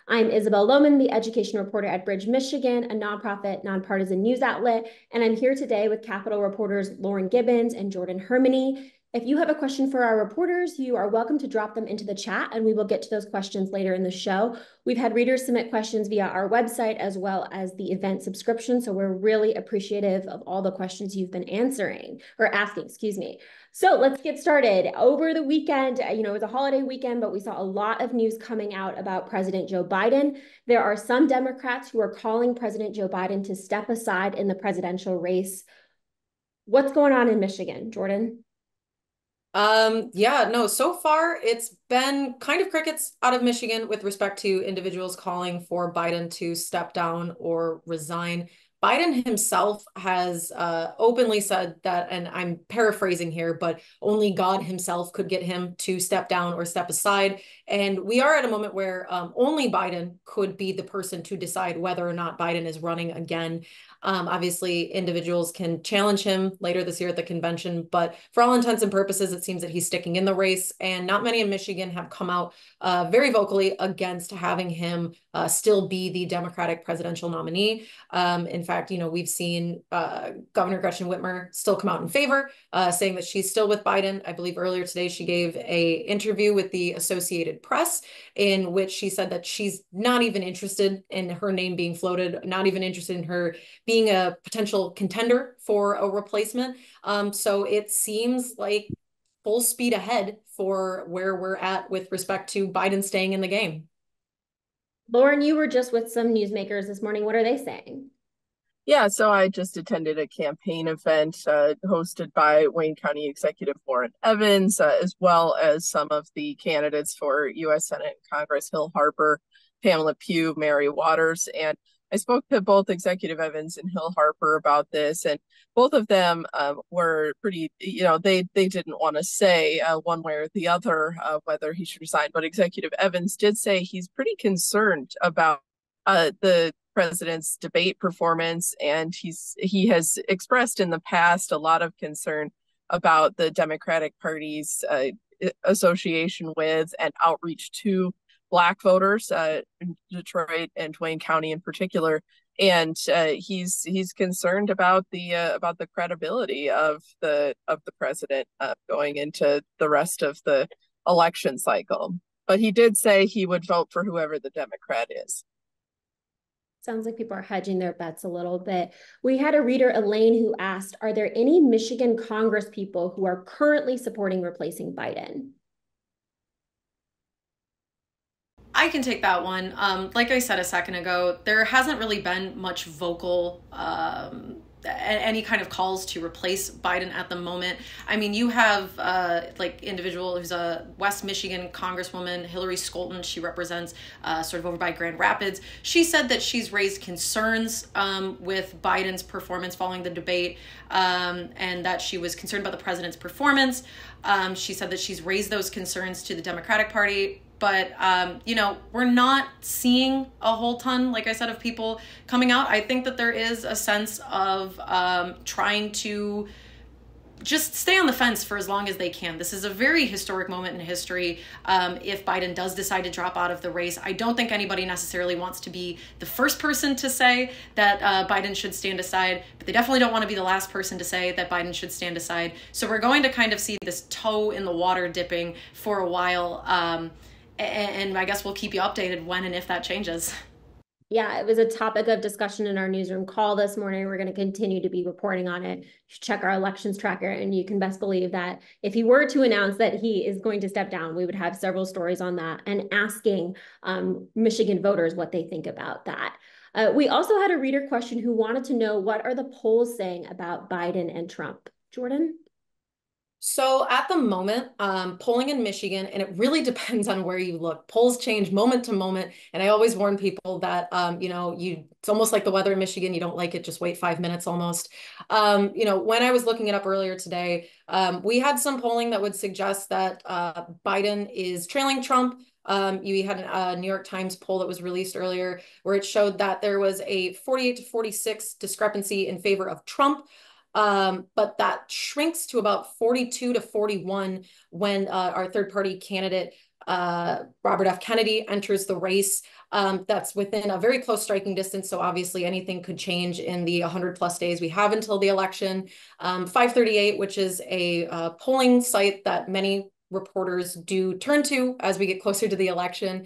I'm Isabel Lohman, the education reporter at Bridge, Michigan, a nonprofit, nonpartisan news outlet, and I'm here today with Capitol reporters Lauren Gibbons and Jordyn Hermani. If you have a question for our reporters, you are welcome to drop them into the chat, and we will get to those questions later in the show. We've had readers submit questions via our website as well as the event subscription, so we're really appreciative of all the questions you've been answering, or asking, excuse me. So let's get started. Over the weekend, it was a holiday weekend, but we saw a lot of news coming out about President Joe Biden. There are some Democrats who are calling President Joe Biden to step aside in the presidential race. What's going on in Michigan, Jordyn? Yeah, no, so far it's been kind of crickets out of Michigan with respect to individuals calling for Biden to step down or resign. Biden himself has openly said that, and I'm paraphrasing here, but only God himself could get him to step down or step aside. And we are at a moment where only Biden could be the person to decide whether or not Biden is running again. Obviously, individuals can challenge him later this year at the convention, but for all intents and purposes, it seems that he's sticking in the race. And not many in Michigan have come out very vocally against having him still be the Democratic presidential nominee. In fact, we've seen Governor Gretchen Whitmer still come out in favor, saying that she's still with Biden. I believe earlier today she gave a interview with the Associated Press in which she said that she's not even interested in her name being floated, not even interested in her being a potential contender for a replacement. So it seems like full speed ahead for where we're at with respect to Biden staying in the game. Lauren, you were just with some newsmakers this morning. What are they saying? Yeah, so I just attended a campaign event hosted by Wayne County Executive Warren Evans, as well as some of the candidates for U.S. Senate and Congress, Hill Harper, Pamela Pugh, Mary Waters. And I spoke to both Executive Evans and Hill Harper about this, and both of them were pretty, they didn't want to say one way or the other whether he should resign. But Executive Evans did say he's pretty concerned about the president's debate performance, and he has expressed in the past a lot of concern about the Democratic Party's association with and outreach to Black voters in Detroit and Wayne County in particular. And he's concerned about the credibility of the president going into the rest of the election cycle. But he did say he would vote for whoever the Democrat is. Sounds like people are hedging their bets a little bit. We had a reader, Elaine, who asked, are there any Michigan congresspeople who are currently supporting replacing Biden? I can take that one. Like I said a second ago, there hasn't really been much vocal any kind of calls to replace Biden at the moment. I mean, you have individual who's a West Michigan Congresswoman, Hillary Skolton. She represents sort of over by Grand Rapids. She said that she's raised concerns with Biden's performance following the debate, and that she was concerned about the president's performance. She said that she's raised those concerns to the Democratic Party. But, we're not seeing a whole ton, like I said, of people coming out. I think that there is a sense of trying to just stay on the fence for as long as they can. This is a very historic moment in history. If Biden does decide to drop out of the race, I don't think anybody necessarily wants to be the first person to say that Biden should stand aside, but they definitely don't want to be the last person to say that Biden should stand aside. So we're going to kind of see this toe in the water dipping for a while. And I guess we'll keep you updated when and if that changes. Yeah, it was a topic of discussion in our newsroom call this morning. We're going to continue to be reporting on it. You should check our elections tracker, and you can best believe that if he were to announce that he is going to step down, we would have several stories on that and asking Michigan voters what they think about that. We also had a reader question who wanted to know, what are the polls saying about Biden and Trump? Jordyn? So at the moment, polling in Michigan, and it really depends on where you look. Polls change moment to moment. And I always warn people that, it's almost like the weather in Michigan. You don't like it, just wait 5 minutes almost. When I was looking it up earlier today, we had some polling that would suggest that Biden is trailing Trump. You had a New York Times poll that was released earlier where it showed that there was a 48 to 46 discrepancy in favor of Trump. But that shrinks to about 42 to 41 when our third party candidate, Robert F. Kennedy, enters the race. That's within a very close striking distance. So obviously anything could change in the 100+ days we have until the election. 538, which is a polling site that many reporters do turn to as we get closer to the election,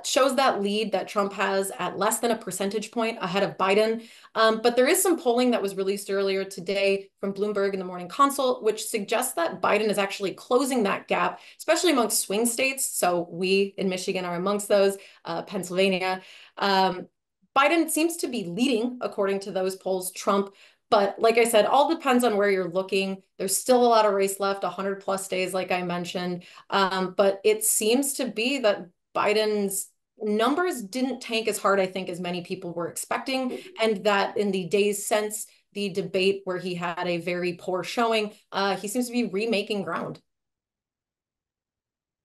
shows that lead that Trump has at less than a percentage point ahead of Biden. But there is some polling that was released earlier today from Bloomberg in the Morning Consult, which suggests that Biden is actually closing that gap, especially amongst swing states. So we in Michigan are amongst those, Pennsylvania. Biden seems to be leading, according to those polls, Trump. But like I said, all depends on where you're looking. There's still a lot of race left, 100+ days, like I mentioned. But it seems to be that Biden's numbers didn't tank as hard, I think, as many people were expecting. And that in the days since the debate where he had a very poor showing, he seems to be remaking ground.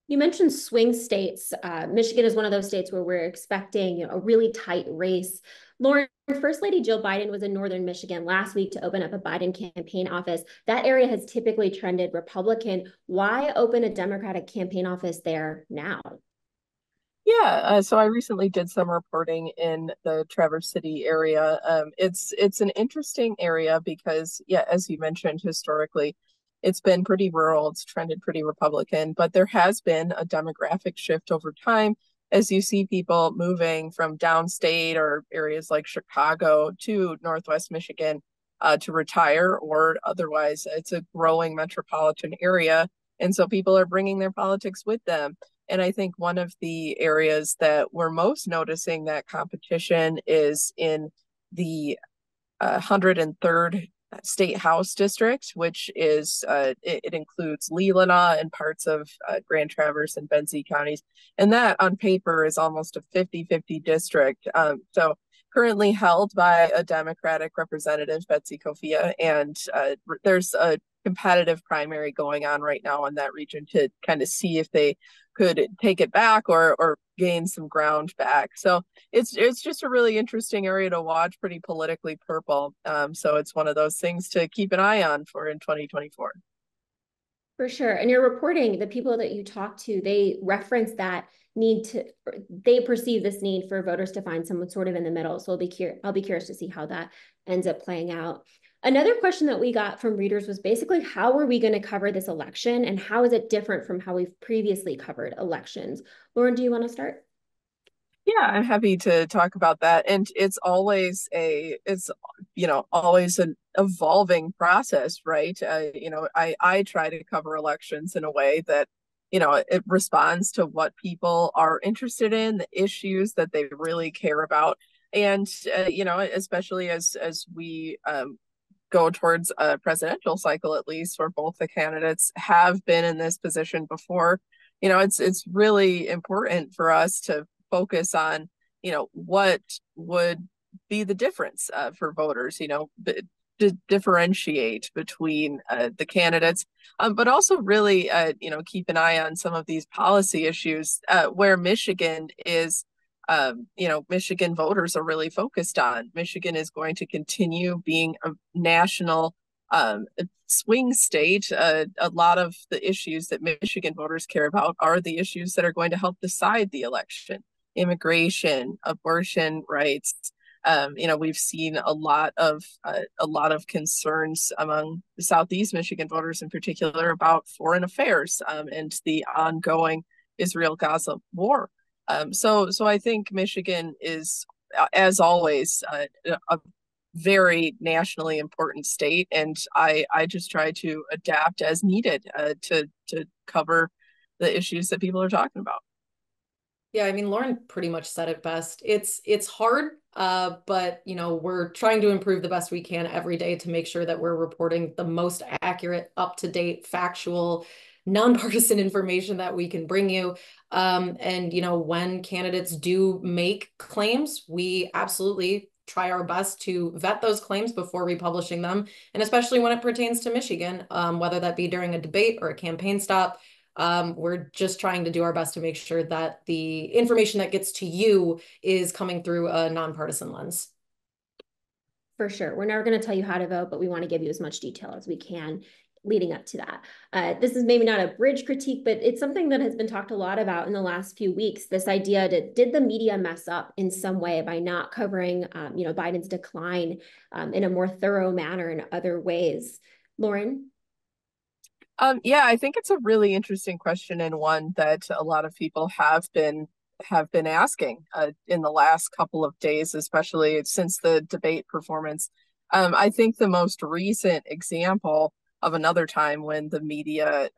You mentioned swing states. Michigan is one of those states where we're expecting, a really tight race. Lauren, First Lady Jill Biden was in northern Michigan last week to open up a Biden campaign office. That area has typically trended Republican. Why open a Democratic campaign office there now? Yeah, so I recently did some reporting in the Traverse City area. It's an interesting area because, yeah, as you mentioned, historically, it's been pretty rural. It's trended pretty Republican, but there has been a demographic shift over time as you see people moving from downstate or areas like Chicago to Northwest Michigan to retire or otherwise. It's a growing metropolitan area, and so people are bringing their politics with them. And I think one of the areas that we're most noticing that competition is in the 103rd State House District, which is it includes Leelanau and parts of Grand Traverse and Benzie counties. And that on paper is almost a 50-50 district. So currently held by a Democratic representative, Betsy Kofia, and there's a competitive primary going on right now in that region to kind of see if they could take it back or gain some ground back. So it's just a really interesting area to watch, pretty politically purple. So it's one of those things to keep an eye on for in 2024. For sure. And you're reporting the people that you talk to, they reference that they perceive this need for voters to find someone sort of in the middle. So I'll be curious to see how that ends up playing out. Another question that we got from readers was basically, how are we going to cover this election and how is it different from how we've previously covered elections? Lauren, do you want to start? Yeah, I'm happy to talk about that. And it's always always an evolving process, right? I try to cover elections in a way that, it responds to what people are interested in, the issues that they really care about. And, especially as we go towards a presidential cycle, at least where both the candidates have been in this position before, it's really important for us to focus on, what would be the difference for voters, to differentiate between the candidates, but also really, keep an eye on some of these policy issues where Michigan is Michigan voters are really focused on. Michigan is going to continue being a national swing state. A lot of the issues that Michigan voters care about are the issues that are going to help decide the election: immigration, abortion rights. We've seen a lot of concerns among the Southeast Michigan voters in particular about foreign affairs and the ongoing Israel-Gaza war. So I think Michigan is, as always, a very nationally important state, and I just try to adapt as needed to cover the issues that people are talking about. Yeah, I mean, Lauren pretty much said it best. It's hard, but we're trying to improve the best we can every day to make sure that we're reporting the most accurate, up-to-date, factual, nonpartisan information that we can bring you. And when candidates do make claims, we absolutely try our best to vet those claims before republishing them, and especially when it pertains to Michigan, whether that be during a debate or a campaign stop. We're just trying to do our best to make sure that the information that gets to you is coming through a nonpartisan lens. For sure. We're never going to tell you how to vote, but we want to give you as much detail as we can. leading up to that. This is maybe not a bridge critique, but it's something that has been talked a lot about in the last few weeks. This idea that did the media mess up in some way by not covering, Biden's decline in a more thorough manner in other ways? Lauren? Yeah, I think it's a really interesting question, and one that a lot of people have been asking in the last couple of days, especially since the debate performance. I think the most recent example of another time when the media,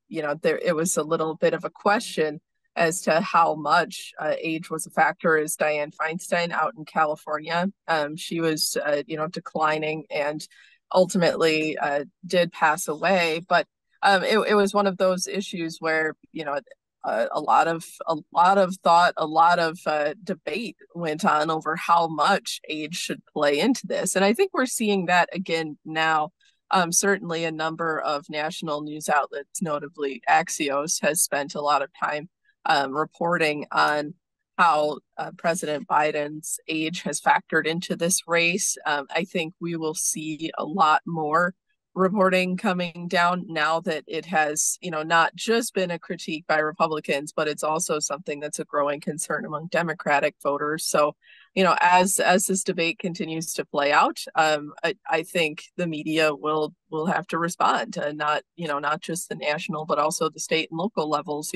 it was a little bit of a question as to how much age was a factor is Dianne Feinstein out in California. She was, declining and ultimately did pass away, but it was one of those issues where, a lot of thought, a lot of debate went on over how much age should play into this. And I think we're seeing that again now. Certainly a number of national news outlets, notably Axios, has spent a lot of time reporting on how President Biden's age has factored into this race. I think we will see a lot more reporting coming down now that it has, not just been a critique by Republicans, but it's also something that's a growing concern among Democratic voters. So, as this debate continues to play out, I think the media will have to respond to not just the national, but also the state and local levels.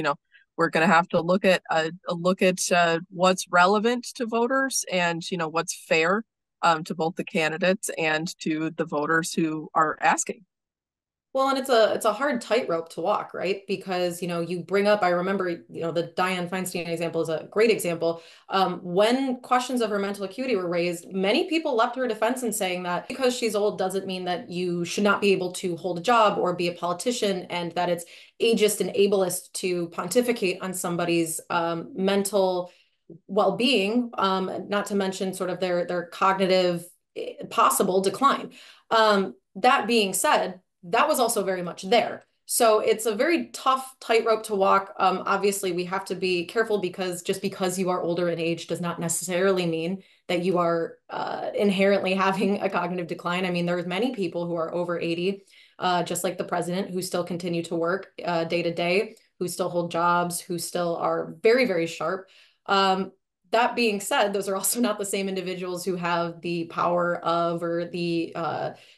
We're going to have to look at what's relevant to voters and what's fair to both the candidates and to the voters who are asking. Well, and it's a hard tightrope to walk, right? Because, you bring up, I remember, the Dianne Feinstein example is a great example. When questions of her mental acuity were raised, many people left her defense in saying that because she's old doesn't mean that you should not be able to hold a job or be a politician, and that it's ageist and ableist to pontificate on somebody's mental well-being, not to mention sort of their cognitive possible decline. That being said, that was also very much there. So it's a very tough tightrope to walk. Obviously, we have to be careful because just because you are older in age does not necessarily mean that you are inherently having a cognitive decline. I mean, there's many people who are over 80, just like the president, who still continue to work day to day, who still hold jobs, who still are very, very sharp. That being said, those are also not the same individuals who have the power of or the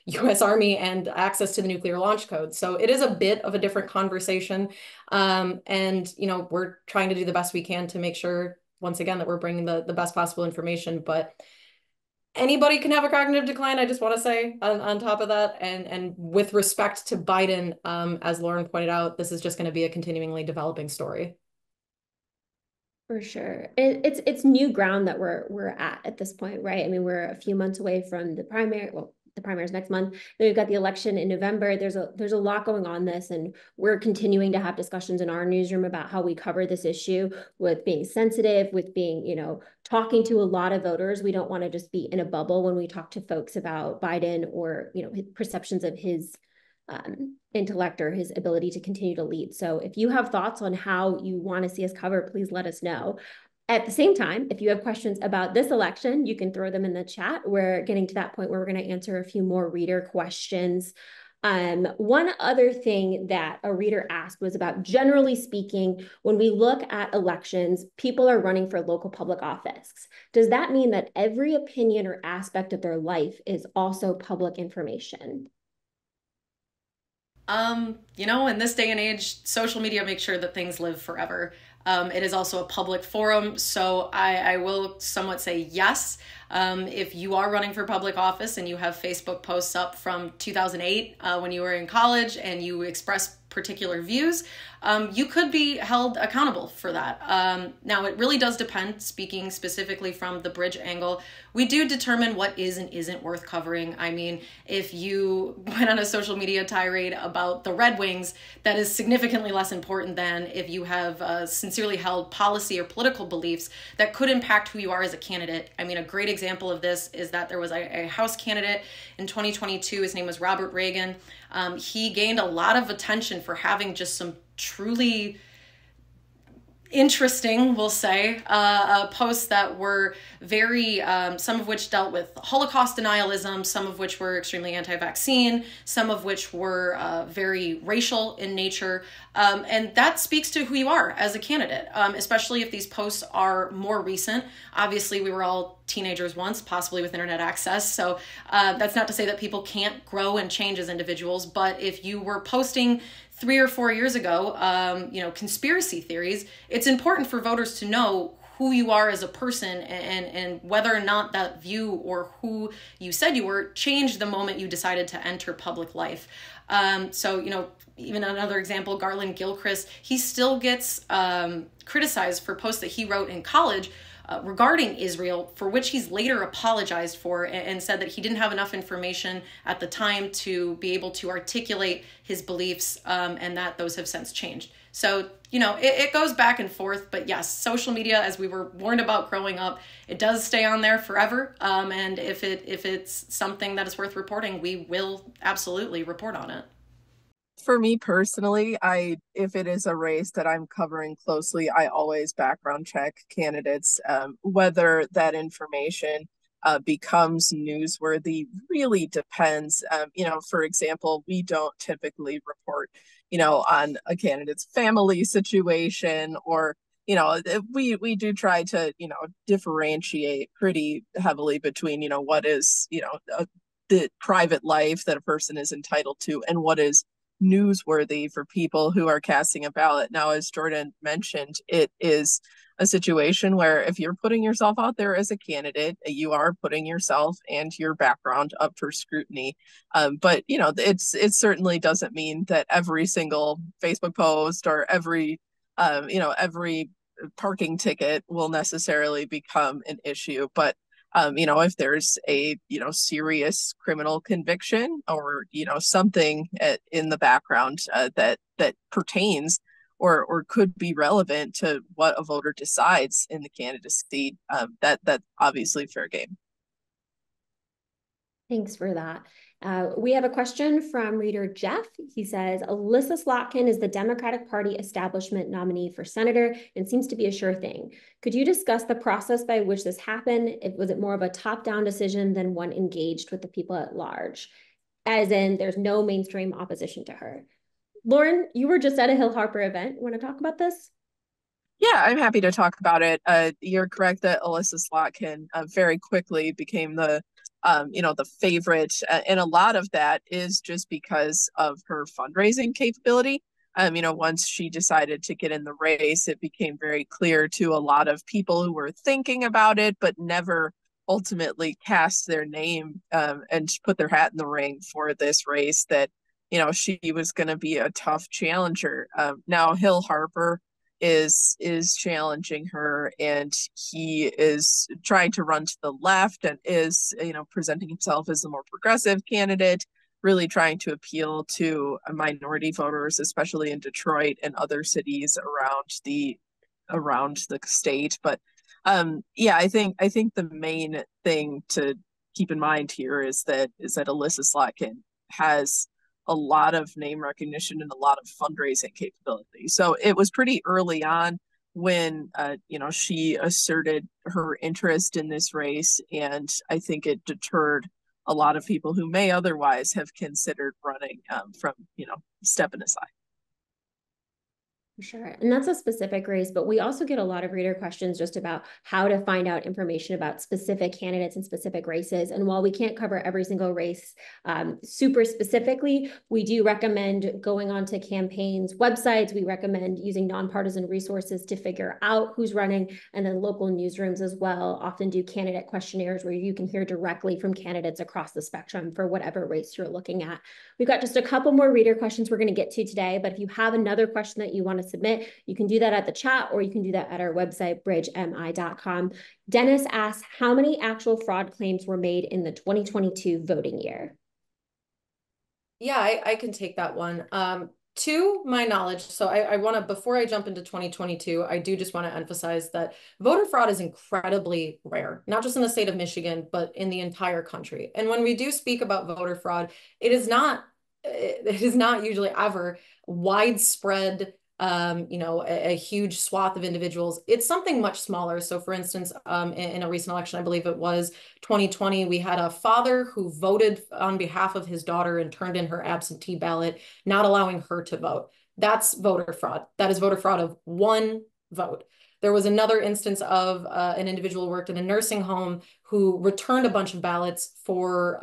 U.S. Army and access to the nuclear launch code. So it is a bit of a different conversation. And, we're trying to do the best we can to make sure, once again, that we're bringing the best possible information. But anybody can have a cognitive decline, I just want to say on top of that. And with respect to Biden, as Lauren pointed out, this is just going to be a continuingly developing story. For sure. It's new ground that we're at this point, right? I mean, we're a few months away from the primary. Well, the primary is next month. Then we've got the election in November. There's a lot going on this, and we're continuing to have discussions in our newsroom about how we cover this issue with being sensitive, with being, talking to a lot of voters. We don't want to just be in a bubble when we talk to folks about Biden or, his perceptions of his intellect or his ability to continue to lead. So if you have thoughts on how you want to see us cover, please let us know. At the same time, if you have questions about this election, you can throw them in the chat. We're getting to that point where we're going to answer a few more reader questions. One other thing that a reader asked was about, generally speaking, when we look at elections, people are running for local public office. Does that mean that every opinion or aspect of their life is also public information? In this day and age, social media makes sure that things live forever. It is also a public forum, so I will somewhat say yes. If you are running for public office and you have Facebook posts up from 2008 when you were in college and you express particular views, you could be held accountable for that. Now, it really does depend, speaking specifically from the bridge angle. We do determine what is and isn't worth covering. I mean, if you went on a social media tirade about the Red Wings, that is significantly less important than if you have sincerely held policy or political beliefs that could impact who you are as a candidate. I mean, a great example of this is that there was a House candidate in 2022. His name was Robert Reagan. He gained a lot of attention for having just some truly interesting, we'll say, posts that were very, some of which dealt with Holocaust denialism, some of which were extremely anti-vaccine, some of which were very racial in nature. And that speaks to who you are as a candidate, especially if these posts are more recent. Obviously, we were all teenagers once, possibly with internet access. So that's not to say that people can't grow and change as individuals, but if you were posting 3 or 4 years ago, conspiracy theories, it's important for voters to know who you are as a person and whether or not that view or who you said you were changed the moment you decided to enter public life. Even another example, Garland Gilchrist, he still gets criticized for posts that he wrote in college regarding Israel, for which he's later apologized for and said that he didn't have enough information at the time to be able to articulate his beliefs, and that those have since changed. So, it goes back and forth, but yes, social media, as we were warned about growing up, it does stay on there forever. And if it's something that is worth reporting, we will absolutely report on it. For me personally, if it is a race that I'm covering closely, I always background check candidates. Whether that information becomes newsworthy really depends. For example, we don't typically report, on a candidate's family situation, or we do try to differentiate pretty heavily between what is the private life that a person is entitled to and what is newsworthy for people who are casting a ballot. Now, as Jordyn mentioned, it is a situation where if you're putting yourself out there as a candidate, you are putting yourself and your background up for scrutiny. But it certainly doesn't mean that every single Facebook post or every parking ticket will necessarily become an issue. But if there's a serious criminal conviction or something in the background that pertains or could be relevant to what a voter decides in the candidacy, that obviously fair game. Thanks for that. We have a question from reader Jeff. He says, Elissa Slotkin is the Democratic Party establishment nominee for senator and seems to be a sure thing. Could you discuss the process by which this happened? Was it more of a top-down decision than one engaged with the people at large? As in, there's no mainstream opposition to her. Lauren, you were just at a Hill Harper event. You want to talk about this? Yeah, I'm happy to talk about it. You're correct that Elissa Slotkin very quickly became the favorite, and a lot of that is just because of her fundraising capability. Once she decided to get in the race, it became very clear to a lot of people who were thinking about it, but never ultimately cast their name and put their hat in the ring for this race that, she was going to be a tough challenger. Now, Hill Harper is challenging her, and he is trying to run to the left and is presenting himself as a more progressive candidate, really trying to appeal to minority voters, especially in Detroit and other cities around the state. But I think the main thing to keep in mind here is that Elissa Slotkin has a lot of name recognition and a lot of fundraising capability. So it was pretty early on when she asserted her interest in this race, and I think it deterred a lot of people who may otherwise have considered running from stepping aside. Sure. And that's a specific race, but we also get a lot of reader questions just about how to find out information about specific candidates and specific races. And while we can't cover every single race super specifically, we do recommend going onto campaigns' websites. We recommend using nonpartisan resources to figure out who's running, and then local newsrooms as well often do candidate questionnaires where you can hear directly from candidates across the spectrum for whatever race you're looking at. We've got just a couple more reader questions we're going to get to today, but if you have another question that you want to submit, you can do that at the chat, or you can do that at our website, bridgemi.com. Dennis asks, how many actual fraud claims were made in the 2022 voting year? Yeah, I can take that one. To my knowledge, so I want to, before I jump into 2022, I do just want to emphasize that voter fraud is incredibly rare, not just in the state of Michigan, but in the entire country. And when we do speak about voter fraud, it is not usually ever widespread a huge swath of individuals. It's something much smaller. So for instance, in a recent election, I believe it was 2020, we had a father who voted on behalf of his daughter and turned in her absentee ballot, not allowing her to vote. That's voter fraud. That is voter fraud of one vote. There was another instance of an individual who worked in a nursing home who returned a bunch of ballots for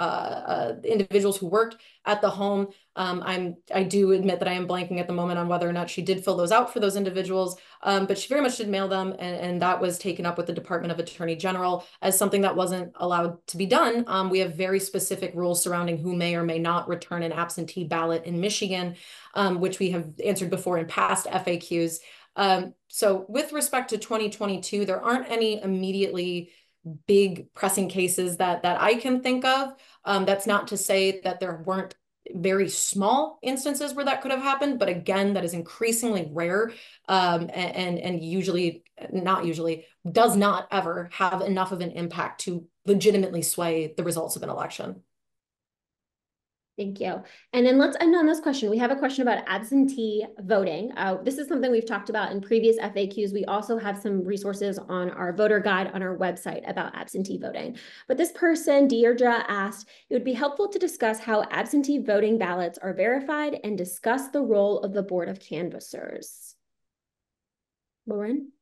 individuals who worked at the home. I do admit that I am blanking at the moment on whether or not she did fill those out for those individuals, but she very much did mail them, and that was taken up with the Department of Attorney General as something that wasn't allowed to be done. We have very specific rules surrounding who may or may not return an absentee ballot in Michigan, which we have answered before in past FAQs. So with respect to 2022, there aren't any immediately big pressing cases that I can think of. That's not to say that there weren't very small instances where that could have happened, but again, that is increasingly rare, and usually, not usually, does not ever have enough of an impact to legitimately sway the results of an election. Thank you. And then let's end on this question. We have a question about absentee voting. This is something we've talked about in previous FAQs. We also have some resources on our voter guide on our website about absentee voting. But this person, Deirdre, asked, it would be helpful to discuss how absentee voting ballots are verified and discuss the role of the Board of Canvassers. Lauren?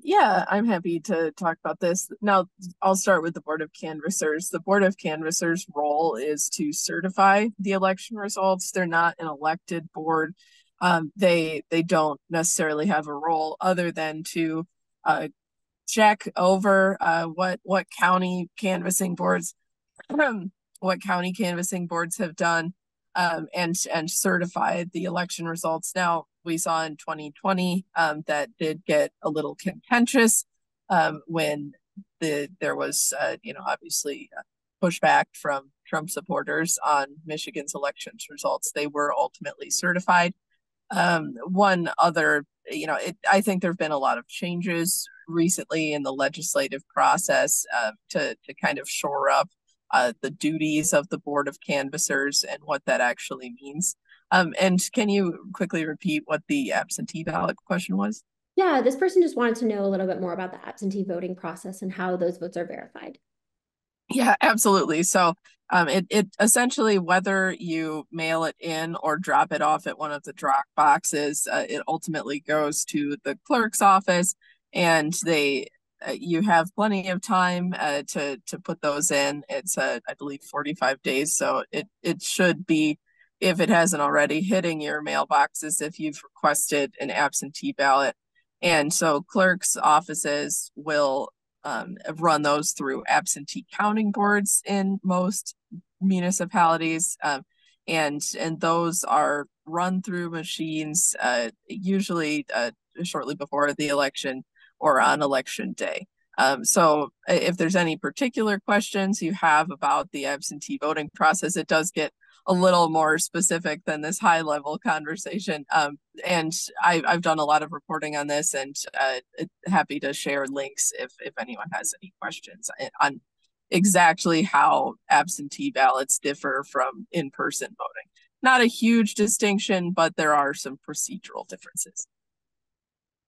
Yeah, I'm happy to talk about this. Now, I'll start with the Board of Canvassers. The Board of Canvassers' role is to certify the election results. They're not an elected board. They don't necessarily have a role other than to check over what county canvassing boards have done, and certify the election results. Now, we saw in 2020 that did get a little contentious when there was obviously pushback from Trump supporters on Michigan's elections results. They were ultimately certified. One other, I think there have been a lot of changes recently in the legislative process to kind of shore up the duties of the Board of Canvassers and what that actually means. And can you quickly repeat what the absentee ballot question was? Yeah, this person just wanted to know a little bit more about the absentee voting process and how those votes are verified. Yeah, absolutely. So it essentially, whether you mail it in or drop it off at one of the drop boxes, it ultimately goes to the clerk's office, and you have plenty of time to put those in. It's I believe 45 days, so it should be, if it hasn't already, hitting your mailboxes if you've requested an absentee ballot. And so clerks' offices will run those through absentee counting boards in most municipalities. And those are run through machines usually shortly before the election or on election day. So if there's any particular questions you have about the absentee voting process, it does get a little more specific than this high level conversation. And I've done a lot of reporting on this, and happy to share links if anyone has any questions on exactly how absentee ballots differ from in-person voting. Not a huge distinction, but there are some procedural differences.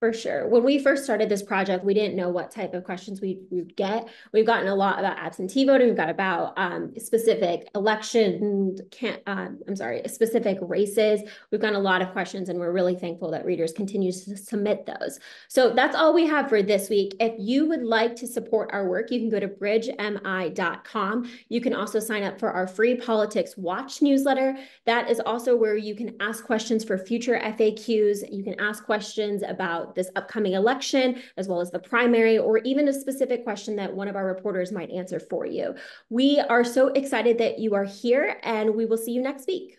For sure. When we first started this project, we didn't know what type of questions we would get. We've gotten a lot about absentee voting. We've got about specific specific races. We've gotten a lot of questions, and we're really thankful that readers continue to submit those. So that's all we have for this week. If you would like to support our work, you can go to bridgemi.com. You can also sign up for our free Politics Watch newsletter. That is also where you can ask questions for future FAQs. You can ask questions about this upcoming election, as well as the primary, or even a specific question that one of our reporters might answer for you. We are so excited that you are here, and we will see you next week.